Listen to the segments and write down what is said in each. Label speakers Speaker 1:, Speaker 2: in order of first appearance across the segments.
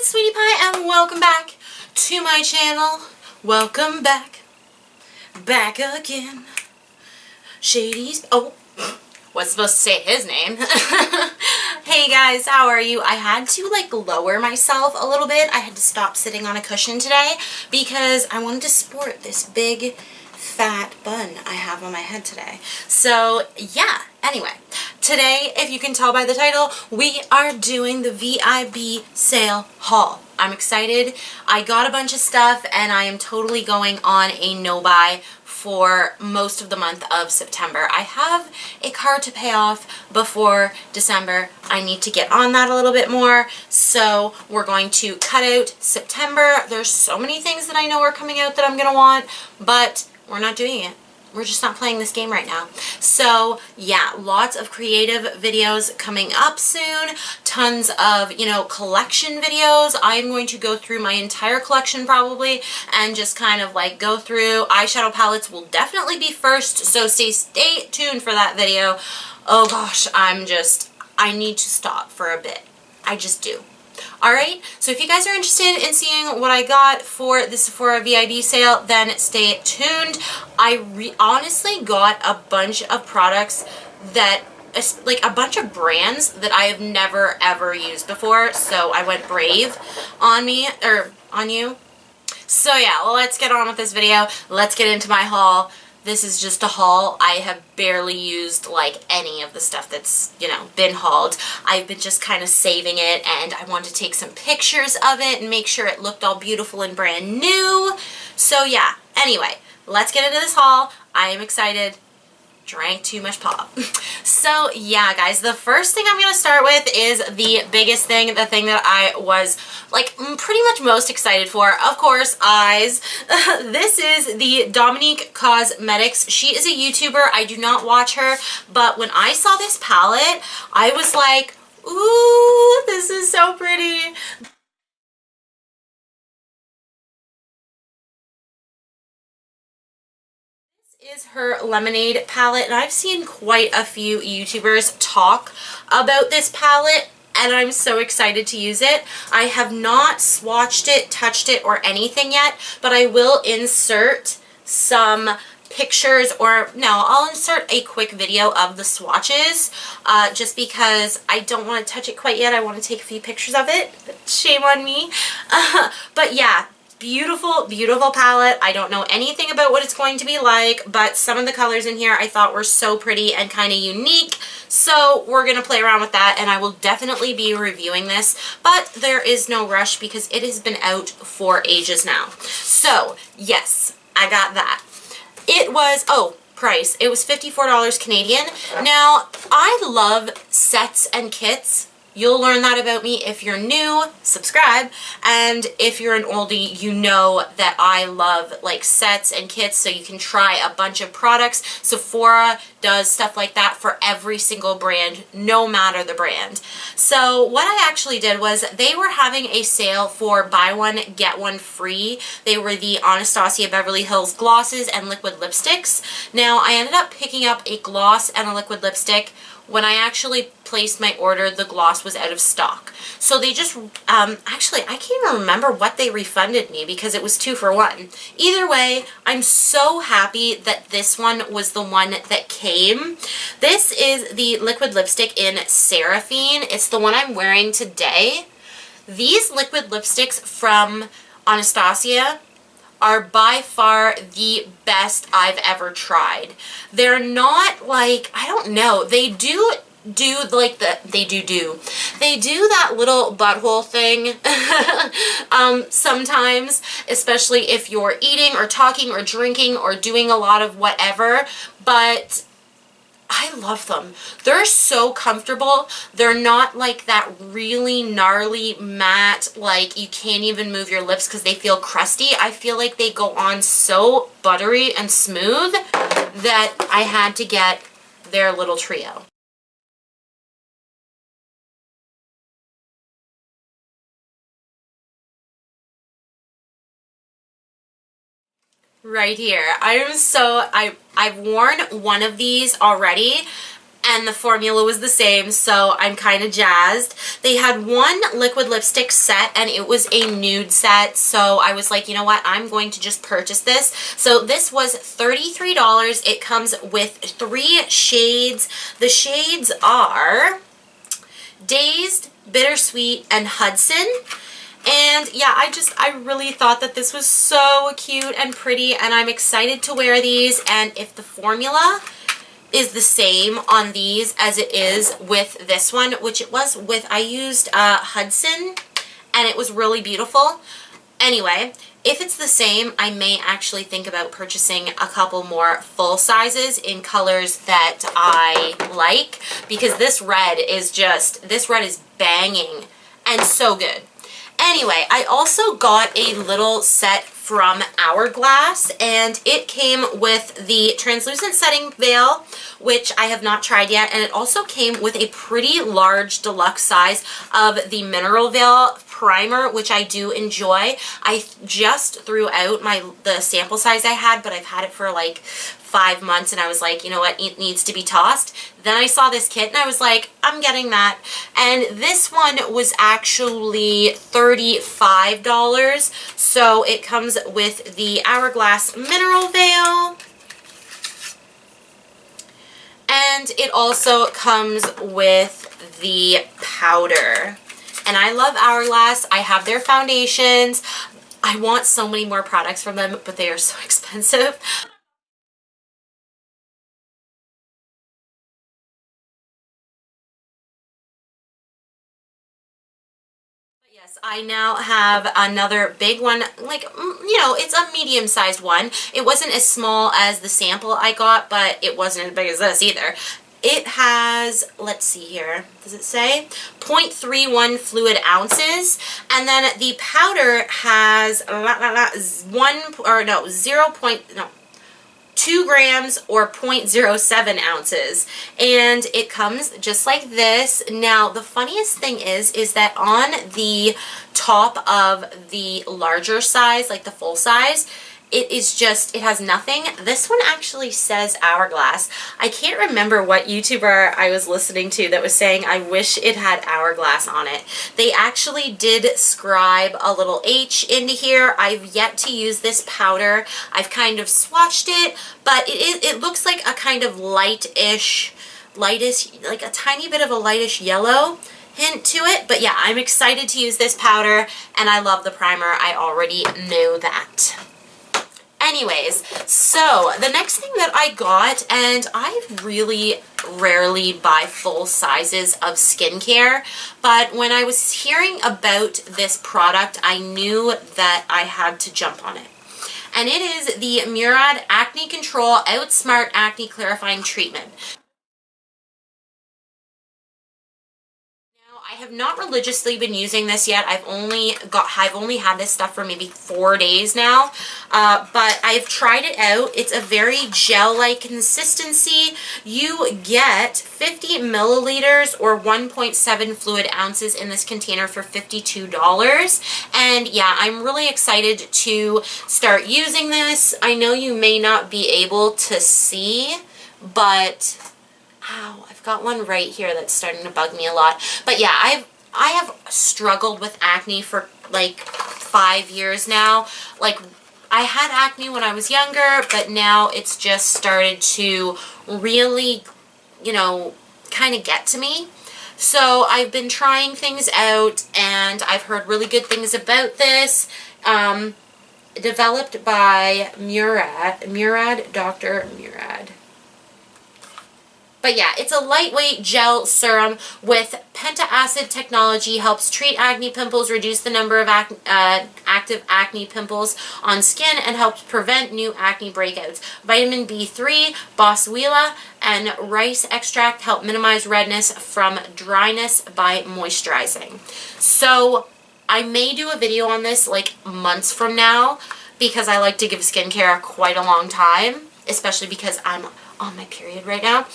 Speaker 1: Sweetie Pie, and welcome back to my channel. Welcome back again. Shady's, oh, was supposed to say his name. Hey guys, how are you? I had to like lower myself a little bit. I had to stop sitting on a cushion today because I wanted to sport this big fat bun I have on my head today. So yeah, anyway, today, if you can tell by the title, we are doing the VIB sale haul. I'm excited. I got a bunch of stuff and I am totally going on a no-buy for most of the month of September. I have a card to pay off before December. I need to get on that a little bit more. So we're going to cut out September. There's so many things that I know are coming out that I'm going to want, but we're not doing it. We're just not playing this game right now. So yeah, lots of creative videos coming up soon. Tons of, you know, collection videos. I'm going to go through my entire collection probably and just kind of like go through. Eyeshadow palettes will definitely be first, so stay tuned for that video. Oh gosh, I need to stop for a bit. I just do. Alright, so if you guys are interested in seeing what I got for the Sephora VIB sale, then stay tuned. I honestly got a bunch of products that, like a bunch of brands that I have never ever used before, so I went brave on me, or on you. So yeah, let's get on with this video. Let's get into my haul. This is just a haul. I have barely used like any of the stuff that's, you know, been hauled. I've been just kind of saving it, and I want to take some pictures of it and make sure it looked all beautiful and brand new. So yeah, anyway, let's get into this haul. I am excited. Drank too much pop. So yeah, guys, the first thing I'm going to start with is the biggest thing, the thing that I was like pretty much most excited for. Of course, eyes. This is the Dominique Cosmetics. She is a YouTuber. I do not watch her, but when I saw this palette, I was like, ooh, this is so pretty. Is her lemonade palette, and I've seen quite a few YouTubers talk about this palette, and I'm so excited to use it. I have not swatched it, touched it, or anything yet, but I will insert some pictures, or no, I'll insert a quick video of the swatches, just because I don't want to touch it quite yet. I want to take a few pictures of it. Shame on me. But yeah, beautiful, beautiful palette. I don't know anything about what it's going to be like, but some of the colors in here I thought were so pretty and kind of unique. So we're going to play around with that, and I will definitely be reviewing this, but there is no rush because it has been out for ages now. So yes, I got that. It was, oh, price. It was $54 Canadian. Now, I love sets and kits. You'll learn that about me if you're new. Subscribe. And if you're an oldie, you know that I love like sets and kits, so you can try a bunch of products. Sephora does stuff like that for every single brand, no matter the brand. So what I actually did was they were having a sale for buy one, get one free. They were the Anastasia Beverly Hills glosses and liquid lipsticks. Now, I ended up picking up a gloss and a liquid lipstick. When I actually placed my order, the gloss was out of stock. So they just, actually, I can't even remember what they refunded me because it was 2 for 1. Either way, I'm so happy that this one was the one that came. This is the liquid lipstick in Seraphine. It's the one I'm wearing today. These liquid lipsticks from Anastasia are by far the best I've ever tried. They're not like, I don't know, they do like they do that little butthole thing sometimes, especially if you're eating or talking or drinking or doing a lot of whatever, but I love them. They're so comfortable. They're not like that really gnarly matte, like you can't even move your lips because they feel crusty. I feel like they go on so buttery and smooth that I had to get their little trio. Right here. I've worn one of these already, and the formula was the same, so I'm kind of jazzed. They had one liquid lipstick set, and it was a nude set, so I was like, you know what, I'm going to just purchase this. So this was $33. It comes with 3 shades. The shades are Dazed, Bittersweet, and Hudson. And yeah, I really thought that this was so cute and pretty, and I'm excited to wear these. And if the formula is the same on these as it is with this one, which it was with, I used Hudson, and it was really beautiful. Anyway, if it's the same, I may actually think about purchasing a couple more full sizes in colors that I like, because this red is banging and so good. Anyway, I also got a little set from Hourglass, and it came with the translucent setting veil, which I have not tried yet, and it also came with a pretty large deluxe size of the mineral veil primer, which I do enjoy. I just threw out the sample size I had, but I've had it for like 5 months, and I was like, you know what, it needs to be tossed. Then I saw this kit and I was like, I'm getting that. And this one was actually $35. So it comes with the Hourglass mineral veil, and it also comes with the powder. And I love Hourglass. I have their foundations. I want so many more products from them, but they are so expensive. Yes, I now have another big one, like, you know, it's a medium-sized one. It wasn't as small as the sample I got, but it wasn't as big as this either. It has, let's see here, does it say? 0.31 fluid ounces, and then the powder has 2 grams or 0.07 ounces, and it comes just like this. Now the funniest thing is that on the top of the larger size, like the full size, it has nothing. This one actually says Hourglass. I can't remember what YouTuber I was listening to that was saying, I wish it had Hourglass on it. They actually did scribe a little H into here. I've yet to use this powder. I've kind of swatched it, but it looks like a kind of lightish, like a tiny bit of a lightish yellow hint to it. But yeah, I'm excited to use this powder, and I love the primer. I already know that. Anyways, so the next thing that I got, and I really rarely buy full sizes of skincare, but when I was hearing about this product, I knew that I had to jump on it. And it is the Murad Acne Control Outsmart Acne Clarifying Treatment. I have not religiously been using this yet. I've only had this stuff for maybe 4 days now, but I've tried it out. It's a very gel-like consistency. You get 50 milliliters or 1.7 fluid ounces in this container for $52. And yeah, I'm really excited to start using this. I know you may not be able to see, but ow, I've got one right here that's starting to bug me a lot. But yeah, I have struggled with acne for like 5 years now. Like, I had acne when I was younger, but now it's just started to really, you know, kind of get to me. So I've been trying things out, and I've heard really good things about this. Developed by Dr. Murad. But yeah, it's a lightweight gel serum with pentacid technology, helps treat acne pimples, reduce the number of active acne pimples on skin, and helps prevent new acne breakouts. Vitamin B3, boswellia, and rice extract help minimize redness from dryness by moisturizing. So I may do a video on this like months from now, because I like to give skincare quite a long time, especially because I'm on my period right now.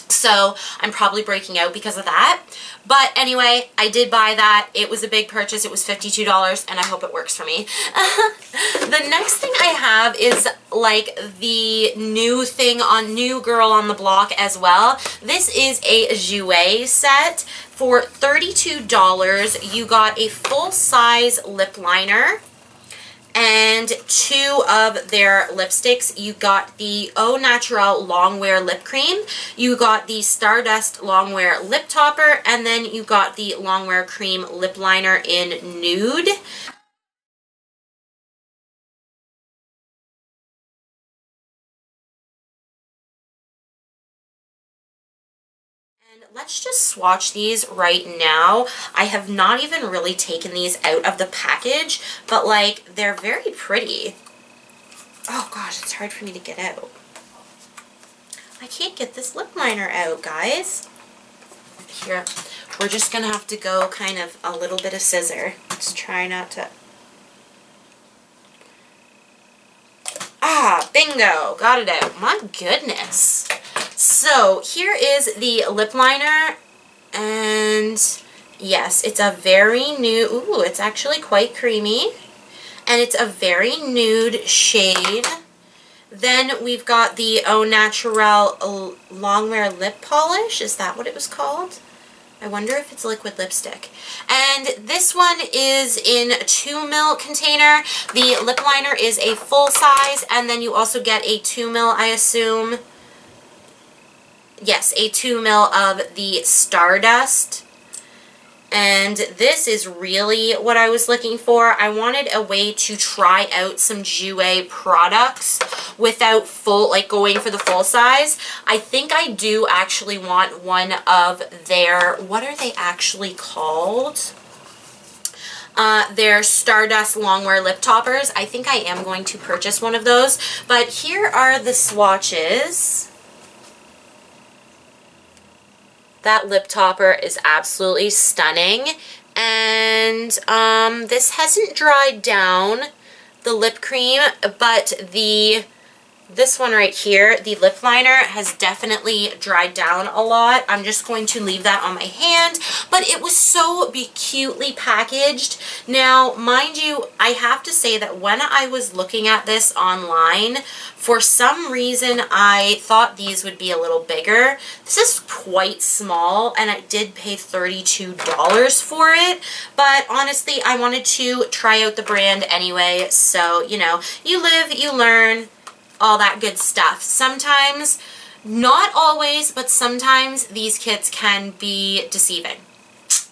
Speaker 1: So I'm probably breaking out because of that. But anyway, I did buy that. It was a big purchase. It was $52 and I hope it works for me. The next thing I have is like the new thing on New Girl on the Block as well. This is a jouet set. For $32, you got a full-size lip liner and 2 of their lipsticks. You got the Au Naturel Longwear Lip Cream, you got the Stardust Longwear Lip Topper, and then you got the Longwear Cream Lip Liner in Nude. Let's just swatch these right now. I have not even really taken these out of the package, but like they're very pretty. Oh gosh, it's hard for me to get out. I can't get this lip liner out, guys. Here, we're just gonna have to go kind of a little bit of scissor. Let's try not to. Ah, bingo, got it out. My goodness. So here is the lip liner, and yes, it's a very nude, ooh, it's actually quite creamy, and it's a very nude shade. Then we've got the Au Naturel Longwear Lip Polish, is that what it was called? I wonder if it's liquid lipstick. And this one is in a 2ml container. The lip liner is a full size, and then you also get a 2ml, I assume. Yes, a 2ml of the Stardust. And this is really what I was looking for. I wanted a way to try out some jouet products without going for the full size. I think I do actually want one of their, what are they actually called? Their Stardust Longwear Lip Toppers. I think I am going to purchase one of those. But here are the swatches. That lip topper is absolutely stunning, and this hasn't dried down, the lip cream, but this one right here, the lip liner, has definitely dried down a lot. I'm just going to leave that on my hand, but it was so cutely packaged. Now, mind you, I have to say that when I was looking at this online, for some reason, I thought these would be a little bigger. This is quite small, and I did pay $32 for it, but honestly, I wanted to try out the brand anyway, so, you know, you live, you learn, all that good stuff. Sometimes, not always, but sometimes these kits can be deceiving.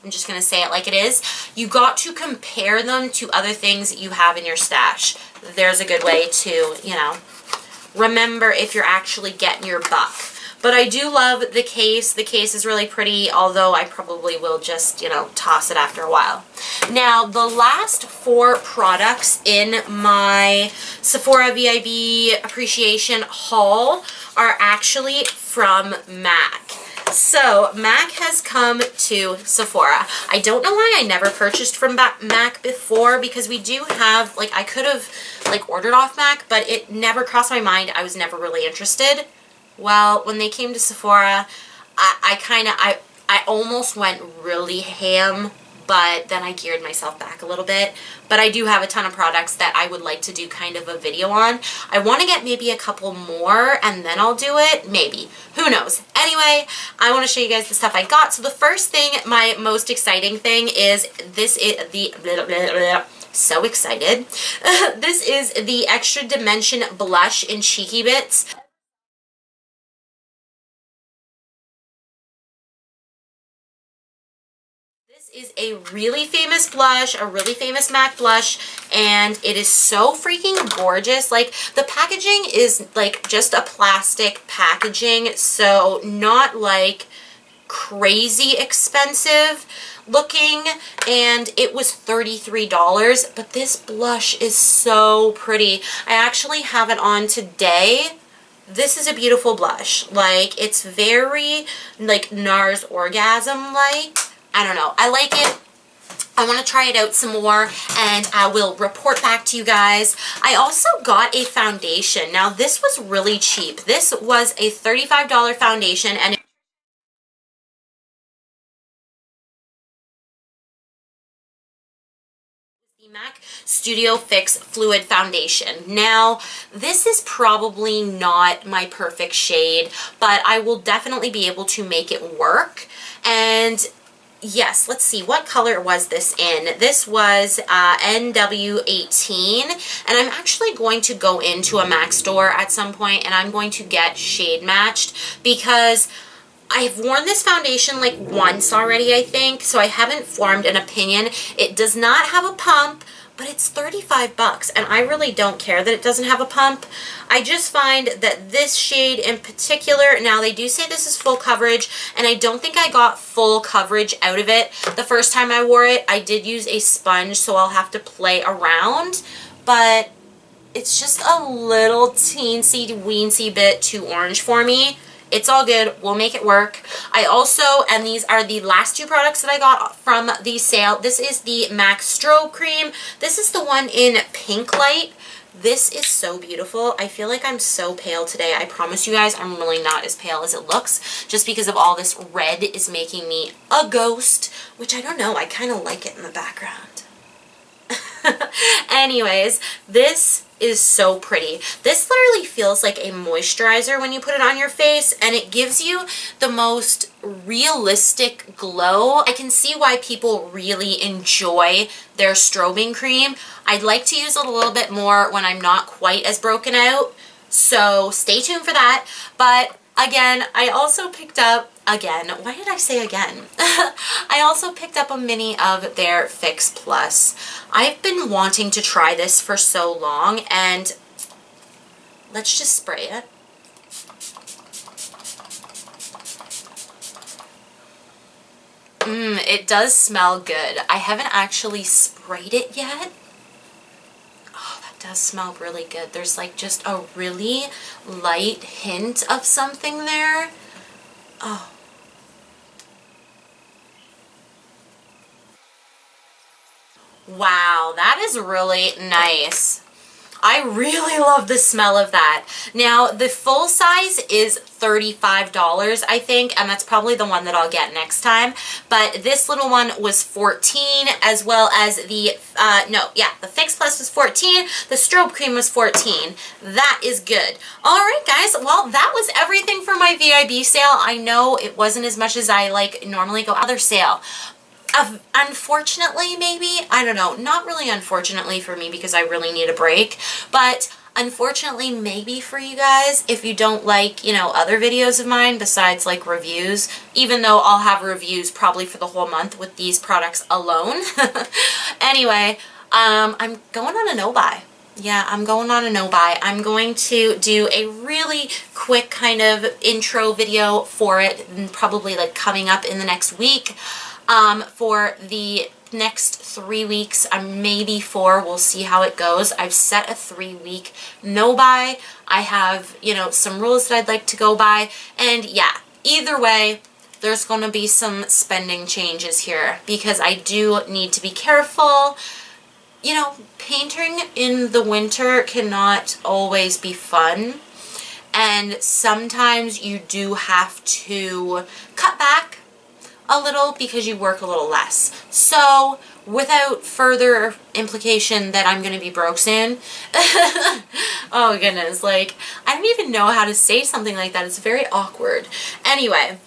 Speaker 1: I'm just going to say it like it is. You got to compare them to other things you have in your stash. There's a good way to, you know, remember if you're actually getting your buck. But I do love the case. The case is really pretty, although I probably will just, you know, toss it after a while. Now, the last 4 products in my Sephora VIB Appreciation haul are actually from MAC. So, MAC has come to Sephora. I don't know why I never purchased from MAC before, because we do have, like, I could have, like, ordered off MAC, but it never crossed my mind. I was never really interested. Well, when they came to Sephora, I almost went really ham, but then I geared myself back a little bit. But I do have a ton of products that I would like to do kind of a video on. I want to get maybe a couple more and then I'll do it. Maybe. Who knows? Anyway, I want to show you guys the stuff I got. So the first thing, my most exciting thing is this is the... So excited. This is the Extra Dimension Blush in Cheeky Bits. This is a really famous blush, a really famous MAC blush, and it is so freaking gorgeous. Like, the packaging is like just a plastic packaging, so not like crazy expensive looking, and it was $33, but this blush is so pretty. I actually have it on today. This is a beautiful blush. Like, it's very like NARS Orgasm like. I don't know. I like it. I want to try it out some more, and I will report back to you guys. I also got a foundation. Now, this was really cheap. This was a $35 foundation, and The MAC Studio Fix Fluid Foundation. Now, this is probably not my perfect shade, but I will definitely be able to make it work. And yes, let's see, what color was this in? This was NW18, and I'm actually going to go into a MAC store at some point, and I'm going to get shade matched because I've worn this foundation like once already, I think, so I haven't formed an opinion. It does not have a pump, but it's 35 bucks, and I really don't care that it doesn't have a pump. I just find that this shade in particular, now they do say this is full coverage, and I don't think I got full coverage out of it. The first time I wore it, I did use a sponge, so I'll have to play around, but it's just a little teensy weensy bit too orange for me. It's all good. We'll make it work. I also, and these are the last two products that I got from the sale. This is the MAC Strobe Cream. This is the one in Pink Light. This is so beautiful. I feel like I'm so pale today. I promise you guys I'm really not as pale as it looks, just because of all this red is making me a ghost, which I don't know. I kind of like it in the background. Anyways, this is so pretty. This literally feels like a moisturizer when you put it on your face, and it gives you the most realistic glow. I can see why people really enjoy their strobing cream. I'd like to use it a little bit more when I'm not quite as broken out, so stay tuned for that. But again, I also picked up, why did I say again? I also picked up a mini of their Fix Plus. I've been wanting to try this for so long, and let's just spray it. It does smell good. I haven't actually sprayed it yet. Oh, that does smell really good. There's like just a really light hint of something there. Oh. Wow, that is really nice. I really love the smell of that. Now, the full size is $35, I think, and that's probably the one that I'll get next time. But this little one was $14, as well as the, the Fix Plus was $14, the Strobe Cream was $14. That is good. All right, guys, well, that was everything for my VIB sale. I know it wasn't as much as I normally go other sale. Unfortunately, maybe, I don't know, not really unfortunately for me because I really need a break, but unfortunately maybe for you guys if you don't like, other videos of mine besides like reviews, even though I'll have reviews probably for the whole month with these products alone. Anyway, I'm going on a no-buy. Yeah, I'm going on a no-buy. I'm going to do a really quick kind of intro video for it, and probably like coming up in the next week. For the next 3 weeks, maybe 4, we'll see how it goes. I've set a 3-week no-buy. I have, some rules that I'd like to go by, and yeah, either way, there's going to be some spending changes here because I do need to be careful. Painting in the winter cannot always be fun, and sometimes you do have to cut back a little because you work a little less. So without further implication that I'm going to be broke soon, oh goodness, I don't even know how to say something like that. It's very awkward. Anyway,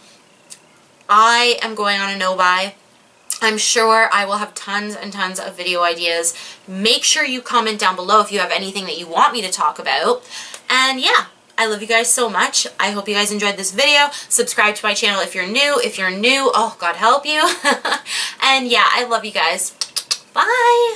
Speaker 1: I am going on a no-buy. I'm sure I will have tons and tons of video ideas. Make sure you comment down below if you have anything that you want me to talk about. And yeah, I love you guys so much. I hope you guys enjoyed this video. Subscribe to my channel if you're new. If you're new, oh, God help you. And yeah, I love you guys. Bye.